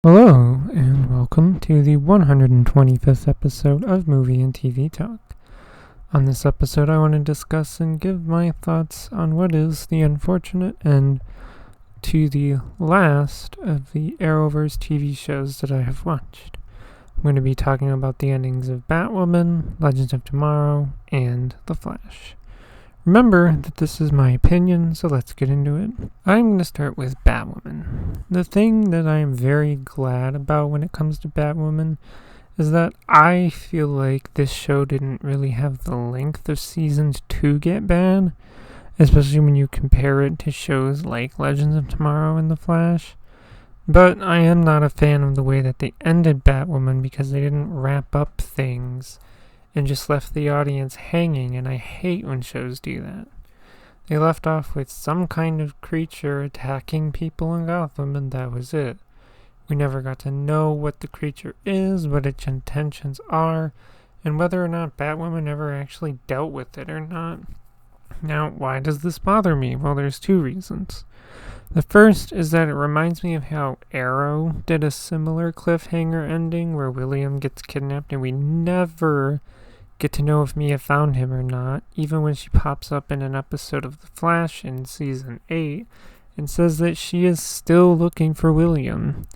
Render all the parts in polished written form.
Hello, and welcome to the 125th episode of Movie and TV Talk. On this episode, I want to discuss and give my thoughts on what is the unfortunate end to the last of the Arrowverse TV shows that I have watched. I'm going to be talking about the endings of Batwoman, Legends of Tomorrow, and The Flash. Remember that this is my opinion, so let's get into it. I'm going to start with Batwoman. The thing that I am very glad about when it comes to Batwoman is that I feel like this show didn't really have the length of seasons to get bad, especially when you compare it to shows like Legends of Tomorrow and The Flash. But I am not a fan of the way that they ended Batwoman because they didn't wrap up things and just left the audience hanging, and I hate when shows do that. They left off with some kind of creature attacking people in Gotham, and that was it. We never got to know what the creature is, what its intentions are, and whether or not Batwoman ever actually dealt with it or not. Now, why does this bother me? Well, there's two reasons. The first is that it reminds me of how Arrow did a similar cliffhanger ending where William gets kidnapped and we never get to know if Mia found him or not, even when she pops up in an episode of The Flash in Season 8 and says that she is still looking for William.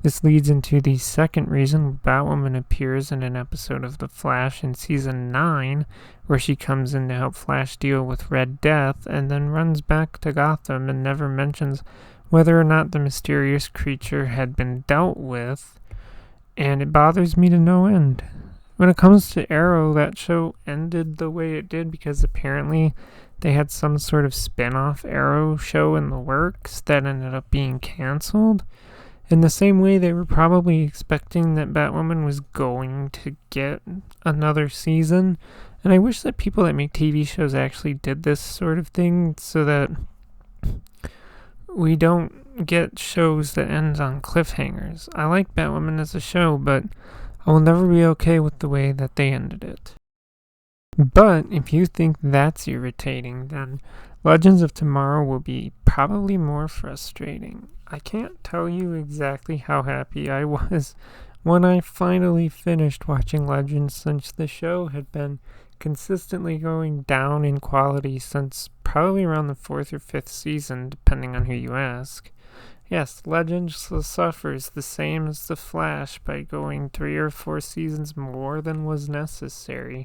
This leads into the second reason Batwoman appears in an episode of The Flash in Season 9, where she comes in to help Flash deal with Red Death and then runs back to Gotham and never mentions whether or not the mysterious creature had been dealt with, and it bothers me to no end. When it comes to Arrow, that show ended the way it did because apparently they had some sort of spin-off Arrow show in the works that ended up being canceled. In the same way, they were probably expecting that Batwoman was going to get another season. And I wish that people that make TV shows actually did this sort of thing so that we don't get shows that end on cliffhangers. I like Batwoman as a show, but I will never be okay with the way that they ended it. But if you think that's irritating, then Legends of Tomorrow will be probably more frustrating. I can't tell you exactly how happy I was when I finally finished watching Legends, since the show had been consistently going down in quality since probably around the 4th or 5th season, depending on who you ask. Yes, Legends suffers the same as The Flash by going 3 or 4 seasons more than was necessary,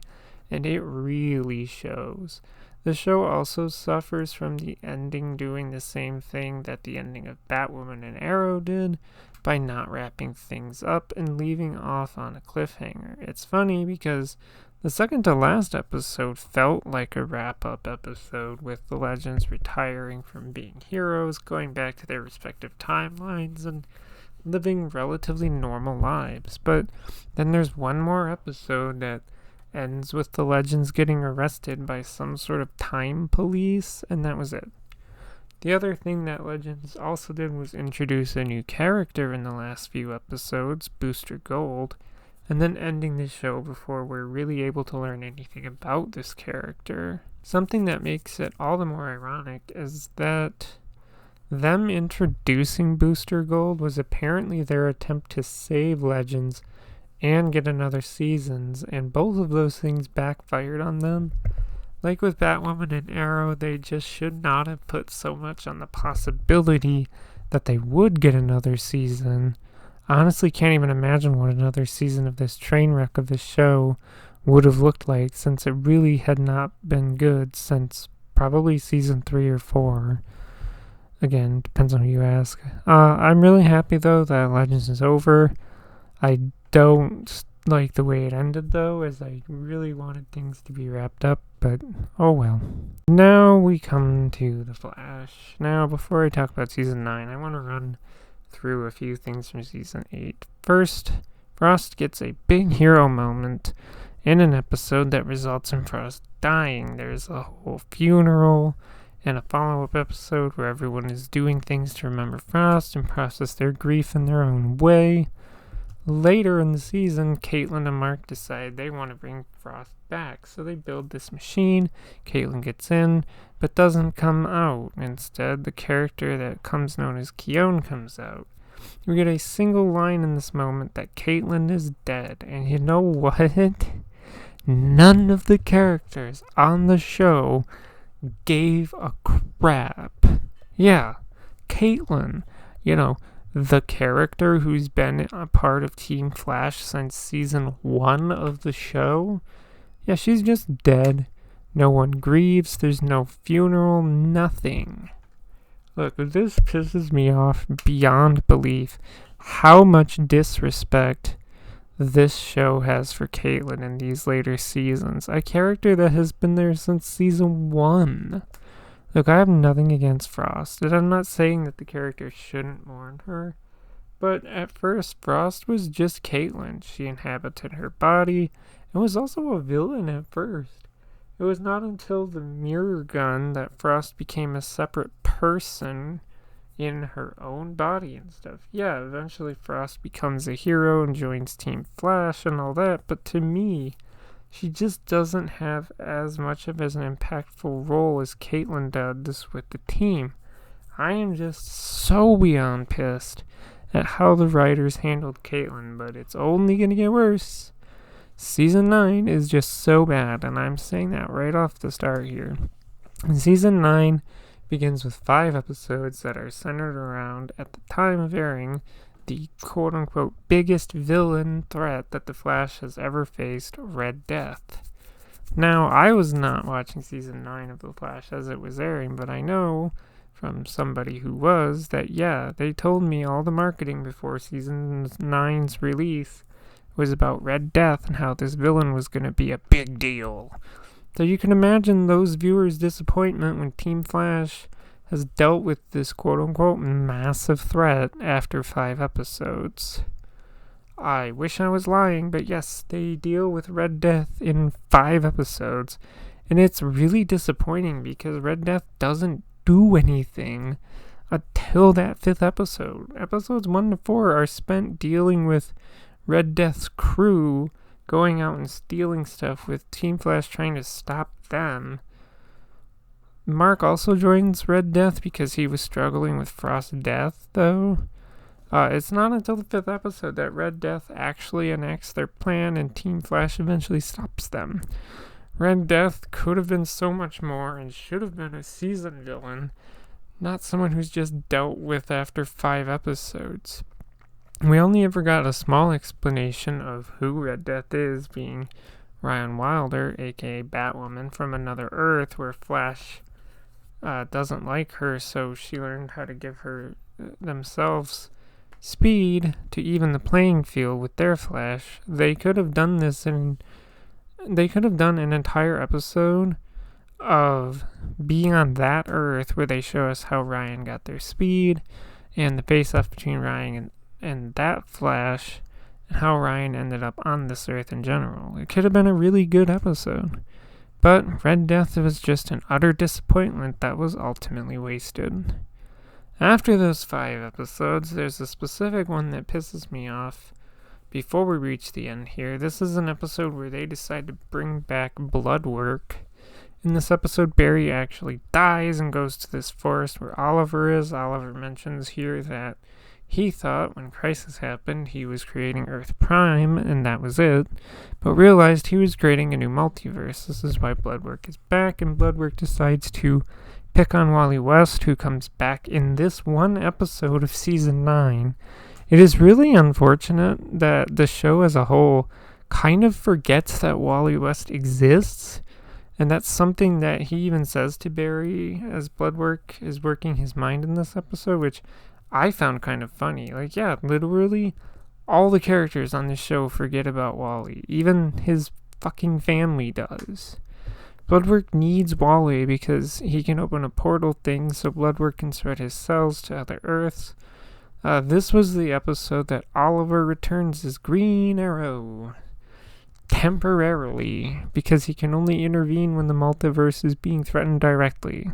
and it really shows. The show also suffers from the ending doing the same thing that the ending of Batwoman and Arrow did, by not wrapping things up and leaving off on a cliffhanger. It's funny because the second to last episode felt like a wrap-up episode, with the Legends retiring from being heroes, going back to their respective timelines, and living relatively normal lives. But then there's one more episode that ends with the Legends getting arrested by some sort of time police, and that was it. The other thing that Legends also did was introduce a new character in the last few episodes, Booster Gold, and then ending the show before we're really able to learn anything about this character. Something that makes it all the more ironic is that them introducing Booster Gold was apparently their attempt to save Legends and get another seasons, and both of those things backfired on them. Like with Batwoman and Arrow, they just should not have put so much on the possibility that they would get another season. I honestly can't even imagine what another season of this train wreck of this show would have looked like, since it really had not been good since probably season 3 or 4. Again, depends on who you ask. I'm really happy though that Legends is over. I don't like the way it ended though, as I really wanted things to be wrapped up, but oh well. Now we come to The Flash. Now, before I talk about season 9, I want to run through a few things from season 8. First, Frost gets a big hero moment in an episode that results in Frost dying. There's a whole funeral and a follow-up episode where everyone is doing things to remember Frost and process their grief in their own way. Later in the season, Caitlin and Mark decide they want to bring Frost back, so they build this machine. Caitlin gets in, but doesn't come out. Instead, the character that comes known as Keone comes out. We get a single line in this moment that Caitlyn is dead. And you know what? None of the characters on the show gave a crap. Yeah, Caitlyn, the character who's been a part of Team Flash since season 1 of the show, yeah, she's just dead. No one grieves, there's no funeral, nothing. Look, this pisses me off beyond belief how much disrespect this show has for Caitlyn in these later seasons. A character that has been there since season 1. Look, I have nothing against Frost, and I'm not saying that the character shouldn't mourn her, but at first, Frost was just Caitlyn. She inhabited her body, and was also a villain at first. It was not until the mirror gun that Frost became a separate person in her own body and stuff. Yeah, eventually Frost becomes a hero and joins Team Flash and all that, but to me, she just doesn't have as much of an impactful role as Caitlyn does with the team. I am just so beyond pissed at how the writers handled Caitlyn, but it's only going to get worse. Season 9 is just so bad, and I'm saying that right off the start here. Season 9 begins with 5 episodes that are centered around, at the time of airing, the quote-unquote biggest villain threat that the Flash has ever faced, Red Death. Now, I was not watching Season 9 of The Flash as it was airing, but I know from somebody who was that, yeah, they told me all the marketing before Season 9's release was about Red Death and how this villain was going to be a big deal. So you can imagine those viewers' disappointment when Team Flash has dealt with this quote-unquote massive threat after 5 episodes. I wish I was lying, but yes, they deal with Red Death in 5 episodes, and it's really disappointing because Red Death doesn't do anything until that 5th episode. Episodes 1 to 4 are spent dealing with Red Death's crew going out and stealing stuff with Team Flash trying to stop them. Mark also joins Red Death because he was struggling with Frost's death, though. It's not until the 5th episode that Red Death actually enacts their plan and Team Flash eventually stops them. Red Death could have been so much more and should have been a season villain, not someone who's just dealt with after 5 episodes. We only ever got a small explanation of who Red Death is, being Ryan Wilder, aka Batwoman, from another Earth where Flash doesn't like her, so she learned how to give her themselves speed to even the playing field with their Flash. They could have done this they could have done an entire episode of being on that Earth where they show us how Ryan got their speed and the face-off between Ryan and that Flash, and how Ryan ended up on this Earth in general. It could have been a really good episode. But Red Death was just an utter disappointment that was ultimately wasted. After those 5 episodes, there's a specific one that pisses me off. Before we reach the end here, this is an episode where they decide to bring back blood work. In this episode, Barry actually dies and goes to this forest where Oliver is. Oliver mentions here that he thought when Crisis happened he was creating Earth Prime and that was it, but realized he was creating a new multiverse. This is why Bloodwork is back, and Bloodwork decides to pick on Wally West, who comes back in this one episode of Season 9. It is really unfortunate that the show as a whole kind of forgets that Wally West exists, and that's something that he even says to Barry as Bloodwork is working his mind in this episode, which I found kind of funny. Like, yeah, literally all the characters on this show forget about Wally. Even his fucking family does. Bloodwork needs Wally because he can open a portal thing so Bloodwork can spread his cells to other Earths. This was the episode that Oliver returns as Green Arrow. Temporarily, because he can only intervene when the multiverse is being threatened directly.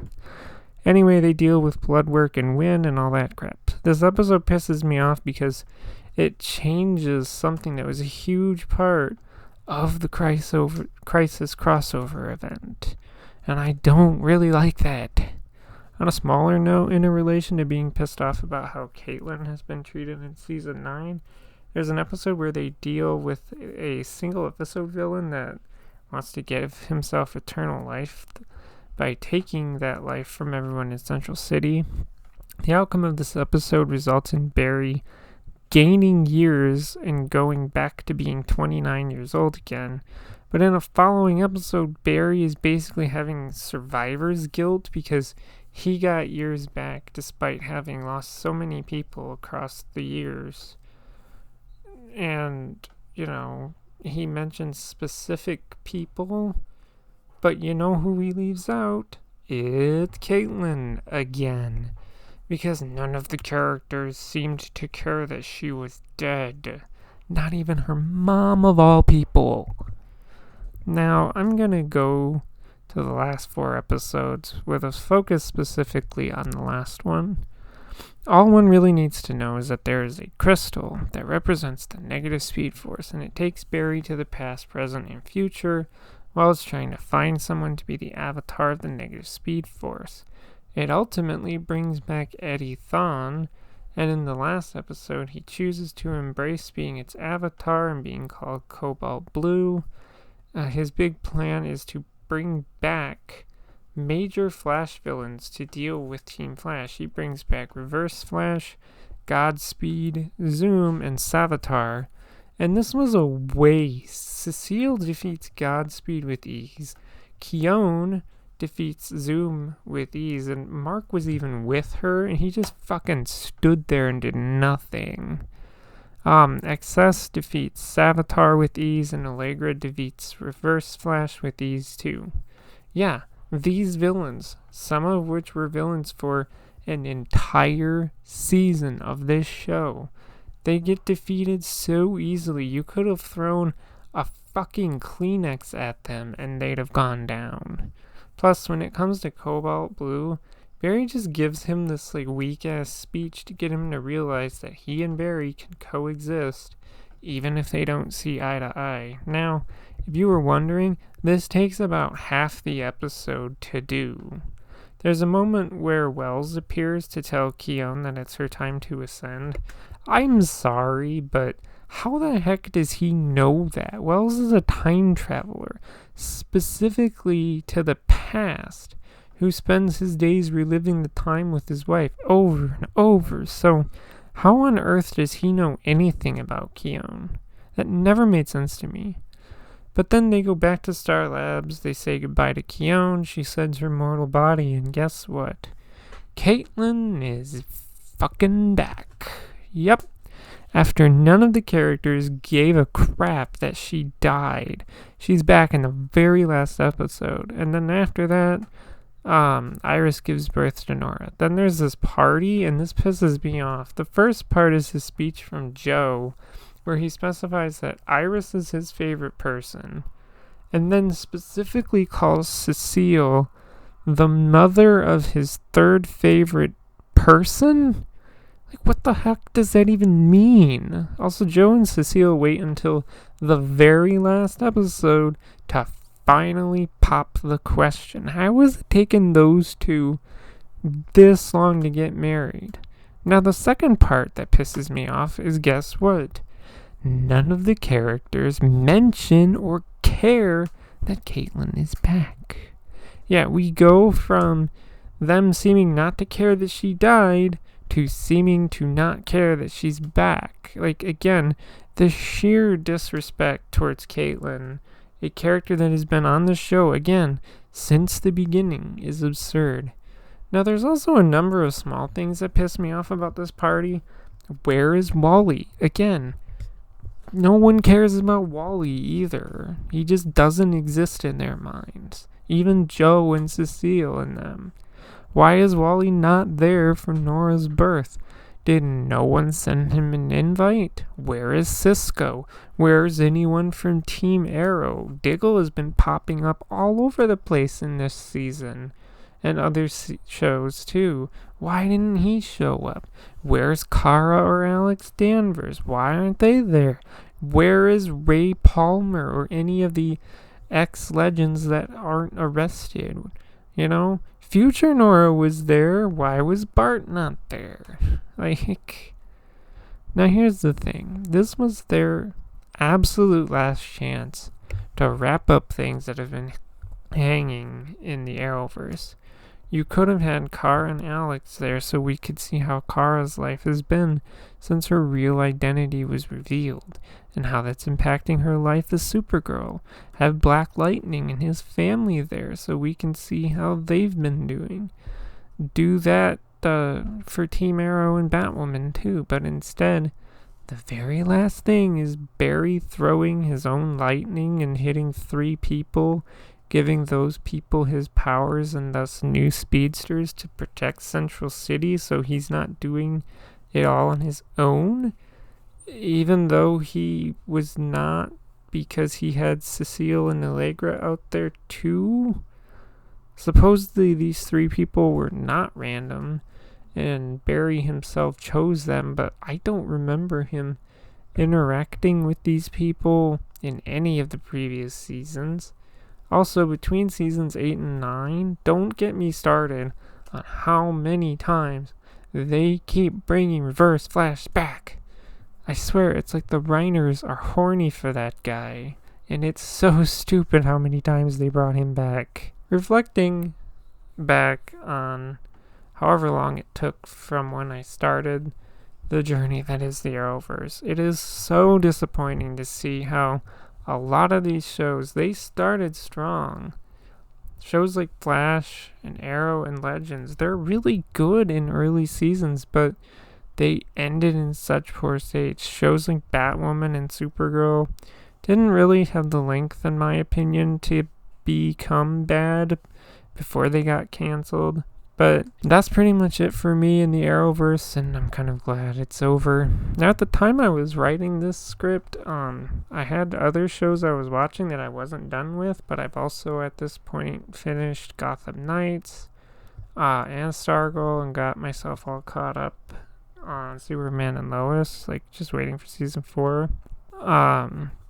Anyway, they deal with Bloodwork and win and all that crap. This episode pisses me off because it changes something that was a huge part of the Crisis crossover event. And I don't really like that. On a smaller note, in a relation to being pissed off about how Caitlyn has been treated in season 9, there's an episode where they deal with a single episode villain that wants to give himself eternal life by taking that life from everyone in Central City. The outcome of this episode results in Barry gaining years and going back to being 29 years old again. But in a following episode, Barry is basically having survivor's guilt because he got years back despite having lost so many people across the years. And, he mentions specific people, but you know who he leaves out? It's Caitlyn again. Because none of the characters seemed to care that she was dead. Not even her mom of all people. Now, I'm gonna go to the last 4 episodes with a focus specifically on the last one. All one really needs to know is that there is a crystal that represents the negative speed force, and it takes Barry to the past, present, and future while it's trying to find someone to be the avatar of the negative speed force. It ultimately brings back Eddie Thawne, and in the last episode, he chooses to embrace being its avatar and being called Cobalt Blue. His big plan is to bring back major Flash villains to deal with Team Flash. He brings back Reverse Flash, Godspeed, Zoom, and Savitar. And this was a waste. Cecile defeats Godspeed with ease. Keone defeats Zoom with ease, and Mark was even with her, and he just fucking stood there and did nothing. Excess defeats Savitar with ease, and Allegra defeats Reverse Flash with ease too. Yeah, these villains, some of which were villains for an entire season of this show, they get defeated so easily. You could have thrown a fucking Kleenex at them and they'd have gone down. Plus, when it comes to Cobalt Blue, Barry just gives him this weak-ass speech to get him to realize that he and Barry can coexist, even if they don't see eye to eye. Now, if you were wondering, this takes about half the episode to do. There's a moment where Wells appears to tell Keone that it's her time to ascend. I'm sorry, but how the heck does he know that? Wells is a time traveler, specifically to the past, who spends his days reliving the time with his wife over and over. So how on earth does he know anything about Keone? That never made sense to me. But then they go back to Star Labs, they say goodbye to Keone, she sheds her mortal body, and guess what? Caitlyn is fucking back. Yep. After none of the characters gave a crap that she died, she's back in the very last episode. And then after that, Iris gives birth to Nora. Then there's this party, and this pisses me off. The first part is his speech from Joe, where he specifies that Iris is his favorite person, and then specifically calls Cecile the mother of his third favorite person? What the heck does that even mean? Also, Joe and Cecile wait until the very last episode to finally pop the question. How is it taking those two this long to get married? Now, the second part that pisses me off is, guess what? None of the characters mention or care that Caitlyn is back. Yeah, we go from them seeming not to care that she died to seeming to not care that she's back. Again, the sheer disrespect towards Caitlyn, a character that has been on the show, again, since the beginning, is absurd. Now, there's also a number of small things that piss me off about this party. Where is Wally? Again, no one cares about Wally either. He just doesn't exist in their minds. Even Joe and Cecile and them. Why is Wally not there for Nora's birth? Did no one send him an invite? Where is Cisco? Where's anyone from Team Arrow? Diggle has been popping up all over the place in this season. And other shows too. Why didn't he show up? Where's Kara or Alex Danvers? Why aren't they there? Where is Ray Palmer or any of the ex-legends that aren't arrested? future Nora was there, why was Bart not there? Like, now here's the thing. This was their absolute last chance to wrap up things that have been hanging in the Arrowverse. You could have had Kara and Alex there so we could see how Kara's life has been since her real identity was revealed, and how that's impacting her life as Supergirl. Have Black Lightning and his family there so we can see how they've been doing. Do that for Team Arrow and Batwoman too, but instead, the very last thing is Barry throwing his own lightning and hitting 3 people, giving those people his powers and thus new speedsters to protect Central City so he's not doing it all on his own, even though he was not, because he had Cecile and Allegra out there too. Supposedly these 3 people were not random, and Barry himself chose them, but I don't remember him interacting with these people in any of the previous seasons. Also, between seasons 8 and 9, don't get me started on how many times they keep bringing Reverse Flash back. I swear, it's like the writers are horny for that guy, and it's so stupid how many times they brought him back. Reflecting back on however long it took from when I started the journey that is the Arrowverse, it is so disappointing to see how a lot of these shows, they started strong. Shows like Flash and Arrow and Legends, they're really good in early seasons, but they ended in such poor states. Shows like Batwoman and Supergirl didn't really have the length, in my opinion, to become bad before they got canceled. But that's pretty much it for me in the Arrowverse, and I'm kind of glad it's over. Now, at the time I was writing this script, I had other shows I was watching that I wasn't done with, but I've also at this point finished Gotham Knights and Stargirl, and got myself all caught up on Superman and Lois, like just waiting for season 4.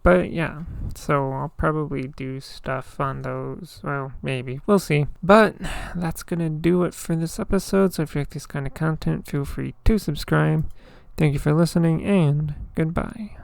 But yeah, so I'll probably do stuff on those. Well, maybe. We'll see. But that's gonna do it for this episode. So if you like this kind of content, feel free to subscribe. Thank you for listening, and goodbye.